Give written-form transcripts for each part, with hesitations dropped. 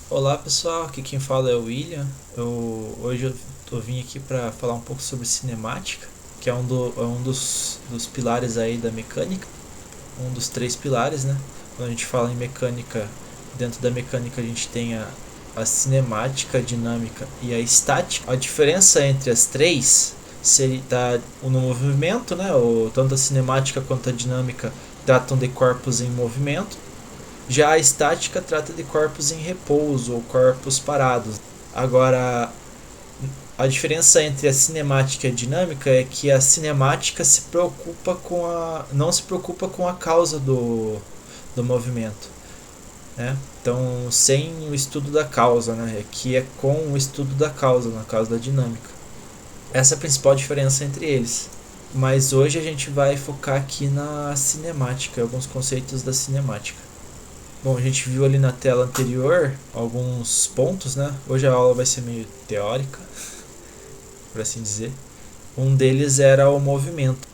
Olá pessoal, aqui quem fala é o William. Hoje eu vim aqui para falar um pouco sobre cinemática, que é um dos pilares aí da mecânica, um dos três pilares, né? Quando a gente fala em mecânica, dentro da mecânica a gente tem a cinemática, a dinâmica e a estática. A diferença entre as três seria tá, no movimento, né? Tanto a cinemática quanto a dinâmica tratam de corpos em movimento. Já a estática trata de corpos em repouso ou corpos parados. Agora, a diferença entre a cinemática e a dinâmica é que a cinemática se preocupa com não se preocupa com a causa do movimento, né? Então, sem o estudo da causa, né? Aqui é com o estudo da causa, na causa da dinâmica. Essa é a principal diferença entre eles. Mas hoje a gente vai focar aqui na cinemática, alguns conceitos da cinemática. Bom, a gente viu ali na tela anterior alguns pontos, né? Hoje a aula vai ser meio teórica, por assim dizer. Um deles era o movimento.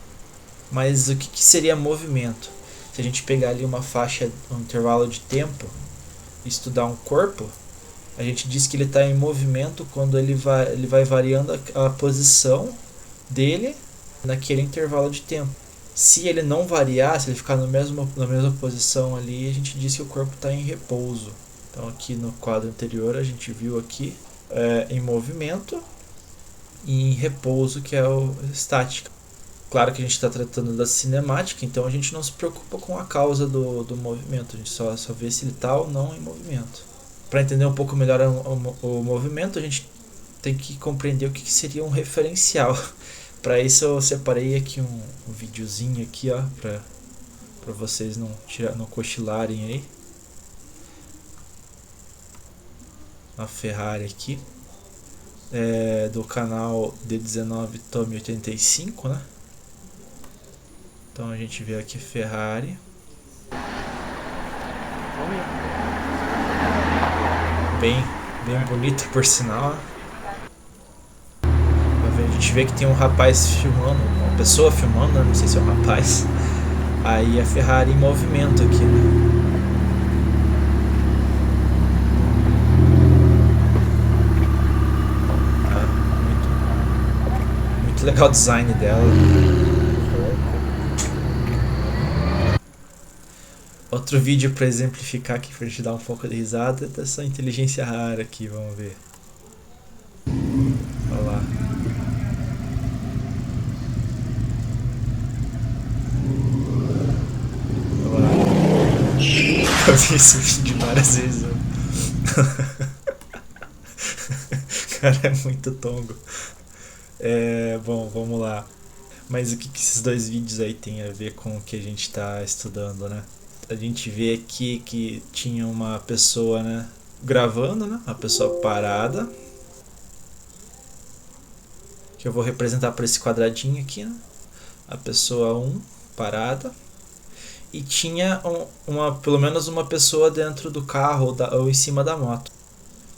Mas o que seria movimento? Se a gente pegar ali uma faixa, um intervalo de tempo, e estudar um corpo, a gente diz que ele está em movimento quando ele vai variando a posição dele naquele intervalo de tempo. Se ele não variar, se ele ficar na mesma posição ali, a gente diz que o corpo está em repouso. Então aqui no quadro anterior a gente viu aqui em movimento e em repouso, que é o estática. Claro que a gente está tratando da cinemática, então a gente não se preocupa com a causa do movimento, a gente só vê se ele está ou não em movimento. Para entender um pouco melhor o movimento, a gente tem que compreender o que seria um referencial. Para isso eu separei aqui um videozinho aqui, ó, para vocês não cochilarem aí. A Ferrari aqui, do canal D19 Tome 85, né? Então a gente vê aqui Ferrari. Bem, bem bonita por sinal. A gente vê que tem um rapaz filmando, uma pessoa filmando, né? Não sei se é um rapaz. Aí a Ferrari em movimento aqui, né? Muito legal o design dela. Outro vídeo para exemplificar aqui, pra gente dar um pouco de risada, é dessa inteligência rara aqui, vamos ver. Olha lá. Olha lá. Eu vi esse vídeo várias vezes. Cara, é muito tongo. Bom, vamos lá. Mas o que esses dois vídeos aí tem a ver com o que a gente está estudando, né? A gente vê aqui que tinha uma pessoa, né, gravando, né, uma pessoa parada, que eu vou representar por esse quadradinho aqui, né? A pessoa 1 parada, e tinha pelo menos uma pessoa dentro do carro ou em cima da moto.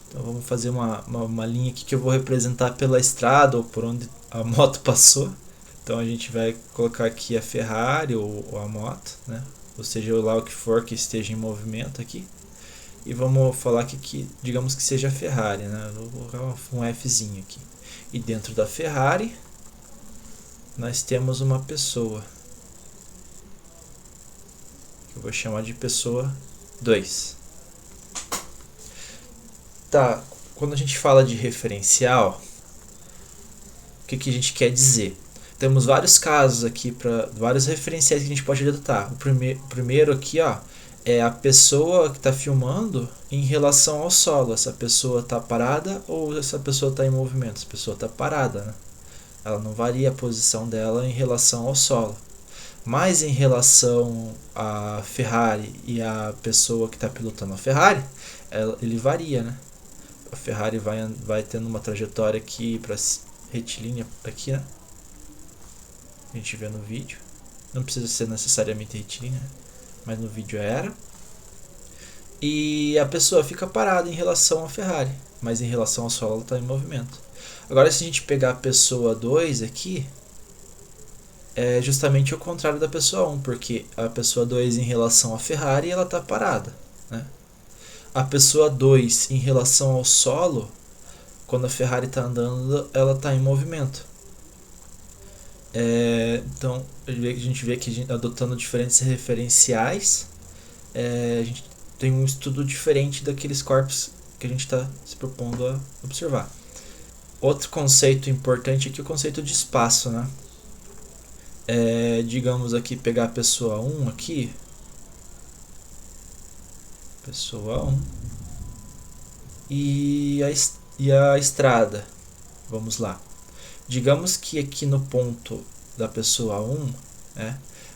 Então vamos fazer uma linha aqui que eu vou representar pela estrada ou por onde a moto passou. Então a gente vai colocar aqui a Ferrari ou a moto, né? Ou seja, lá o que for que esteja em movimento aqui. E vamos falar que digamos que seja a Ferrari, né? Vou colocar um Fzinho aqui. E dentro da Ferrari nós temos uma pessoa, que eu vou chamar de pessoa 2. Tá, quando a gente fala de referencial, o que a gente quer dizer? Temos vários casos aqui, para vários referenciais que a gente pode adotar. O primeiro aqui, ó, é a pessoa que está filmando em relação ao solo. Essa pessoa está parada ou essa pessoa está em movimento? Essa pessoa está parada, né? Ela não varia a posição dela em relação ao solo. Mas em relação à Ferrari e à pessoa que está pilotando a Ferrari, ele varia, né? A Ferrari vai tendo uma trajetória aqui para retilínea aqui, né? A gente vê no vídeo. Não precisa ser necessariamente retilínea, mas no vídeo era. E a pessoa fica parada em relação à Ferrari, mas em relação ao solo ela está em movimento. Agora se a gente pegar a pessoa 2 aqui, é justamente o contrário da pessoa 1, porque a pessoa 2 em relação à Ferrari ela está parada, né? a pessoa 2 em relação ao solo, quando a Ferrari está andando, ela está em movimento. Então a gente vê que adotando diferentes referenciais, a gente tem um estudo diferente daqueles corpos que a gente está se propondo a observar. Outro conceito importante aqui é o conceito de espaço, né? Digamos aqui, pegar a pessoa 1 aqui, pessoa 1, e a estrada, vamos lá. Digamos que aqui no ponto da pessoa 1,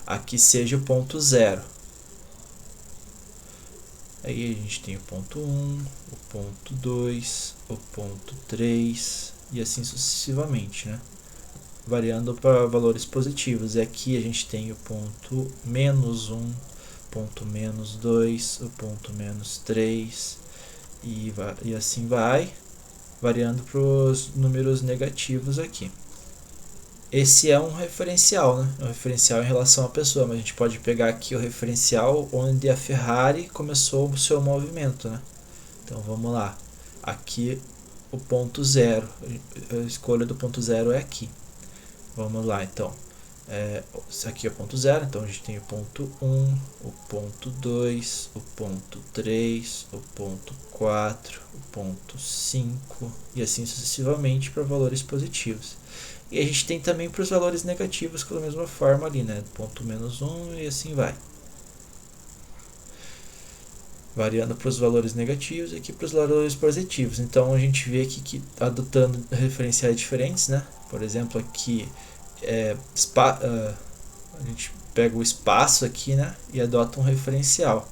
aqui seja o ponto 0. Aí a gente tem o ponto 1, o ponto 2, o ponto 3 e assim sucessivamente, né? Variando para valores positivos. E aqui a gente tem o ponto menos 1, ponto menos 2, o ponto menos 3 e assim vai, variando para os números negativos aqui. Esse é um referencial, né? É um referencial em relação à pessoa, mas a gente pode pegar aqui o referencial onde a Ferrari começou o seu movimento, né? Então vamos lá. Aqui o ponto 0, a escolha do ponto 0 é aqui. Vamos lá, então. Esse aqui é o ponto 0, então a gente tem o ponto 1, o ponto 2, o ponto 3, o ponto 4, o ponto 5 e assim sucessivamente para valores positivos. E a gente tem também para os valores negativos da mesma forma ali, né? Ponto menos 1 e assim vai. Variando para os valores negativos e aqui para os valores positivos. Então a gente vê aqui que adotando referenciais diferentes, né? Por exemplo, aqui a gente pega o espaço aqui, né? E adota um referencial.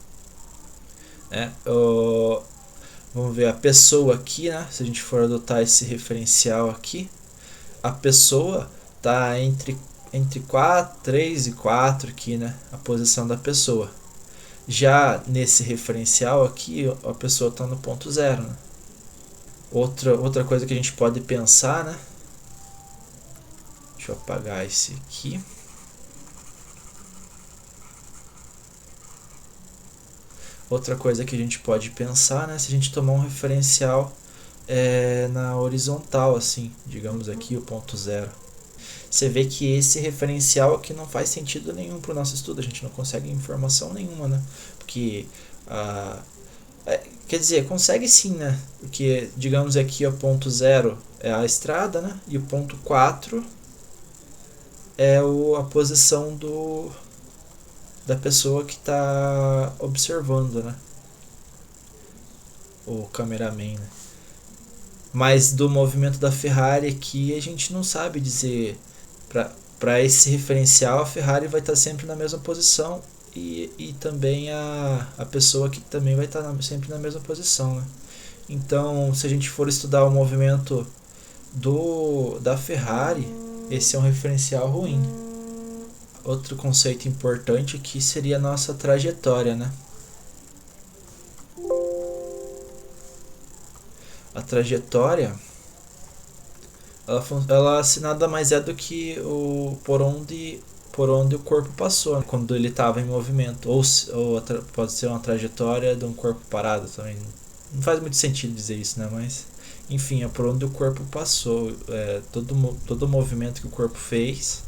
Vamos ver a pessoa aqui, né? Se a gente for adotar esse referencial aqui, a pessoa está entre 3 e 4 aqui, né? A posição da pessoa. Já nesse referencial aqui, a pessoa está no ponto 0, né? Outra coisa que a gente pode pensar, né? Deixa eu apagar esse aqui. Outra coisa que a gente pode pensar, né? Se a gente tomar um referencial na horizontal, assim, digamos aqui o ponto 0. Você vê que esse referencial aqui não faz sentido nenhum para o nosso estudo, a gente não consegue informação nenhuma, né? Porque, quer dizer, consegue sim, né? Porque, digamos aqui o ponto 0 é a estrada, né? E o ponto 4 é a posição da pessoa que está observando, né? O cameraman, né? Mas do movimento da Ferrari aqui a gente não sabe dizer. Para esse referencial, a Ferrari vai estar sempre na mesma posição e também a pessoa que também vai estar sempre na mesma posição, né? Então, se a gente for estudar o movimento da Ferrari, esse é um referencial ruim. Outro conceito importante aqui seria a nossa trajetória, né? A trajetória, ela se nada mais é do que por onde o corpo passou, né? Quando ele estava em movimento, ou pode ser uma trajetória de um corpo parado também. Não faz muito sentido dizer isso, né? Mas enfim, é por onde o corpo passou, todo movimento que o corpo fez,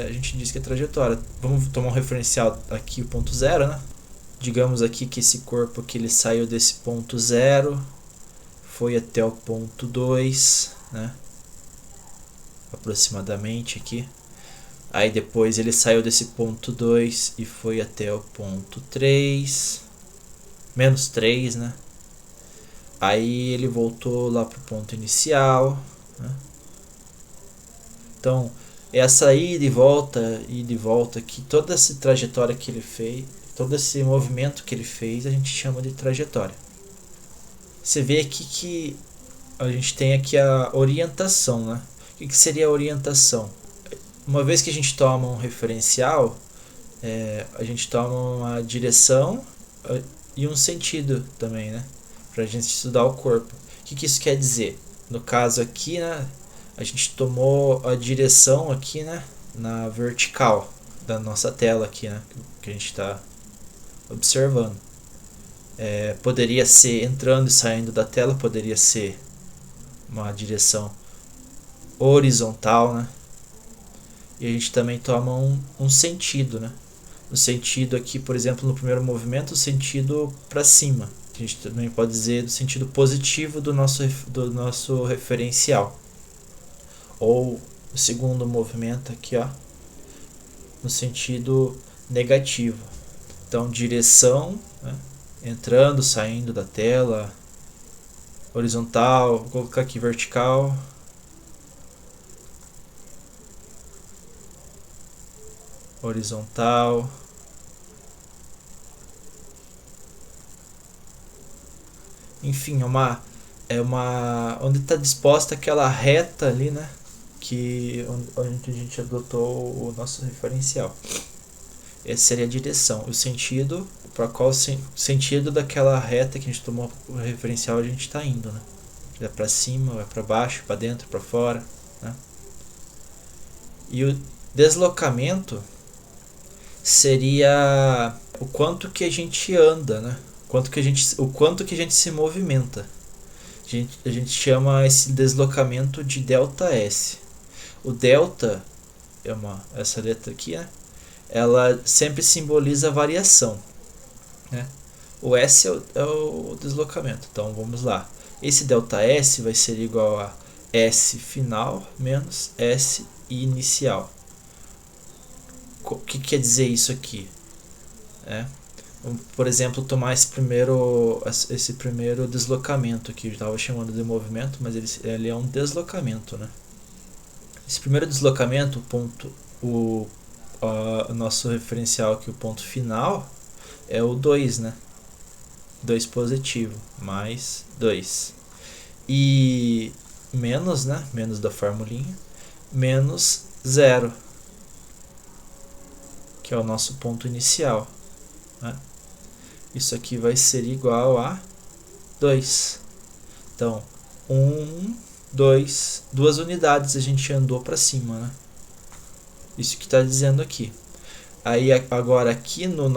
a gente diz que é trajetória. Vamos tomar um referencial aqui, o ponto 0, né? Digamos aqui que esse corpo que ele saiu desse ponto 0 foi até o ponto 2, né? Aproximadamente aqui. Aí depois ele saiu desse ponto 2 e foi até o ponto 3, menos 3, né? Aí ele voltou lá pro ponto inicial, né? Então, essa ida e volta aqui, toda essa trajetória que ele fez, todo esse movimento que ele fez, a gente chama de trajetória. Você vê aqui que a gente tem aqui a orientação, né? O que seria a orientação? Uma vez que a gente toma um referencial, a gente toma uma direção e um sentido também, né? Para a gente estudar o corpo. O que isso quer dizer? No caso aqui, né? A gente tomou a direção aqui, né? Na vertical da nossa tela aqui, né? Que a gente está observando. Poderia ser entrando e saindo da tela, poderia ser uma direção horizontal, né? E a gente também toma um sentido, né? O sentido aqui, por exemplo, no primeiro movimento, o sentido para cima. A gente também pode dizer do sentido positivo do nosso referencial. Ou o segundo movimento aqui, ó, no sentido negativo. Então, direção, né? Entrando, saindo da tela, horizontal, vou colocar aqui vertical, horizontal, enfim, onde está disposta aquela reta ali, né, onde a gente adotou o nosso referencial. Essa seria a direção, o sentido para qual sentido daquela reta que a gente tomou o referencial a gente está indo, né? Vai para cima, vai para baixo, para dentro, para fora, né? E o deslocamento seria o quanto que a gente anda, né? O quanto que a gente se movimenta. A gente chama esse deslocamento de ΔS. O delta essa letra aqui, né? Ela sempre simboliza variação, né? O S é o deslocamento. Então vamos lá. Esse ΔS vai ser igual a S final menos S inicial. O que quer dizer isso aqui? Vamos, por exemplo, tomar esse primeiro deslocamento aqui. Eu estava chamando de movimento, mas ele é um deslocamento, né? Esse primeiro deslocamento, o nosso referencial aqui, o ponto final, é o 2, né? 2 positivo, mais 2. E menos, né? Menos da formulinha, menos 0, que é o nosso ponto inicial, né? Isso aqui vai ser igual a 2. Então, 2 unidades a gente andou para cima, né? Isso que está dizendo aqui. Aí agora aqui no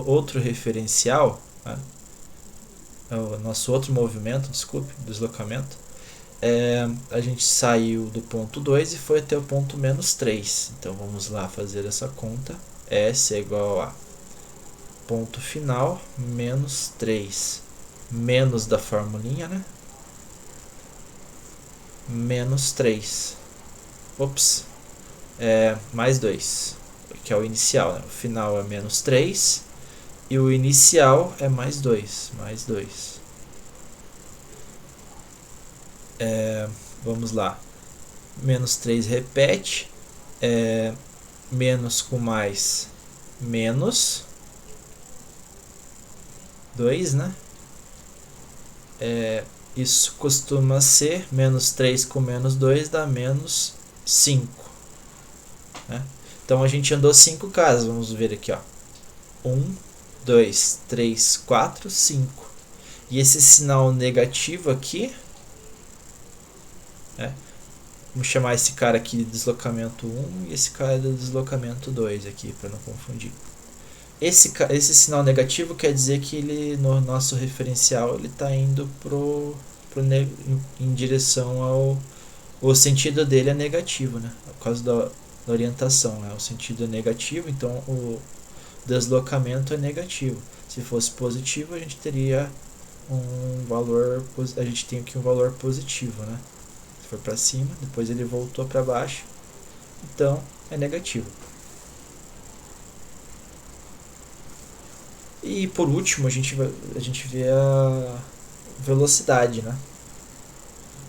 outro referencial, né? O nosso outro movimento, desculpe, deslocamento, a gente saiu do ponto 2 e foi até o ponto menos 3. Então vamos lá fazer essa conta. S é igual a ponto final menos 3, menos da formulinha, né? Menos 3. Ops. Mais 2, que é o inicial, né? O final é menos 3 e o inicial é mais 2. Mais 2. Vamos lá. Menos 3 repete. Menos com mais, menos 2, né? Isso costuma ser menos 3 com menos 2 dá menos 5. Né? Então a gente andou 5 casas, vamos ver aqui, ó. 1, 2, 3, 4, 5. E esse sinal negativo aqui, vamos chamar esse cara aqui de deslocamento 1 e esse cara de deslocamento 2 aqui, para não confundir. Esse sinal negativo quer dizer que ele, no nosso referencial, ele está indo em direção ao... O sentido dele é negativo, né? Por causa da orientação, né? O sentido é negativo, então o deslocamento é negativo. Se fosse positivo, a gente teria a gente tem aqui um valor positivo, né? Se for para cima, depois ele voltou para baixo, então é negativo. E por último a gente vê a velocidade, né?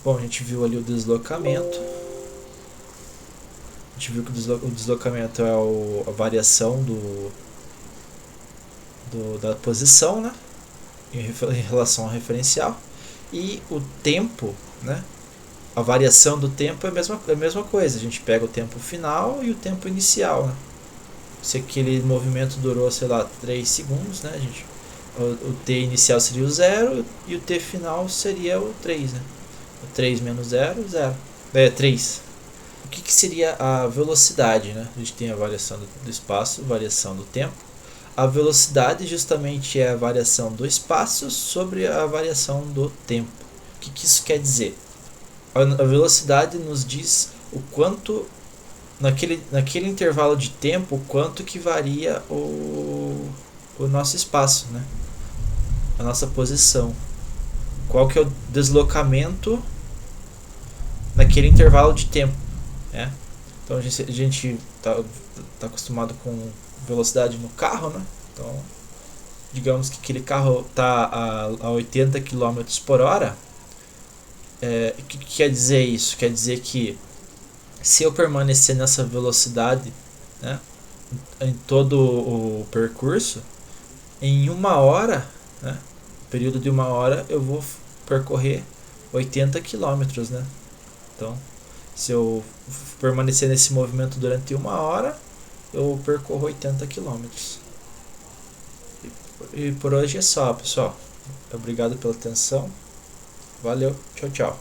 Bom, a gente viu ali o deslocamento. A gente viu que o deslocamento é a variação da posição, né? Em relação ao referencial. E o tempo, né? A variação do tempo é a mesma coisa. A gente pega o tempo final e o tempo inicial, né? Se aquele movimento durou, sei lá, 3 segundos, né, gente? O T inicial seria o 0 e o T final seria o 3, né? O 3 menos 0, 0. 3. O que seria a velocidade, né? A gente tem a variação do espaço, variação do tempo. a velocidade justamente é a variação do espaço sobre a variação do tempo. O que isso quer dizer? A velocidade nos diz o quanto, naquele intervalo de tempo, o quanto que varia o nosso espaço, né? A nossa posição. Qual que é o deslocamento naquele intervalo de tempo, né? Então a gente tá acostumado com velocidade no carro, né? Então, digamos que aquele carro está a 80 km por hora. O que quer dizer isso? Quer dizer que se eu permanecer nessa velocidade, né, em todo o percurso, em 1 hora, né, período de 1 hora, eu vou percorrer 80 km, né? Então, se eu permanecer nesse movimento durante 1 hora, eu percorro 80 km. E por hoje é só, pessoal. Obrigado pela atenção. Valeu. Tchau, tchau.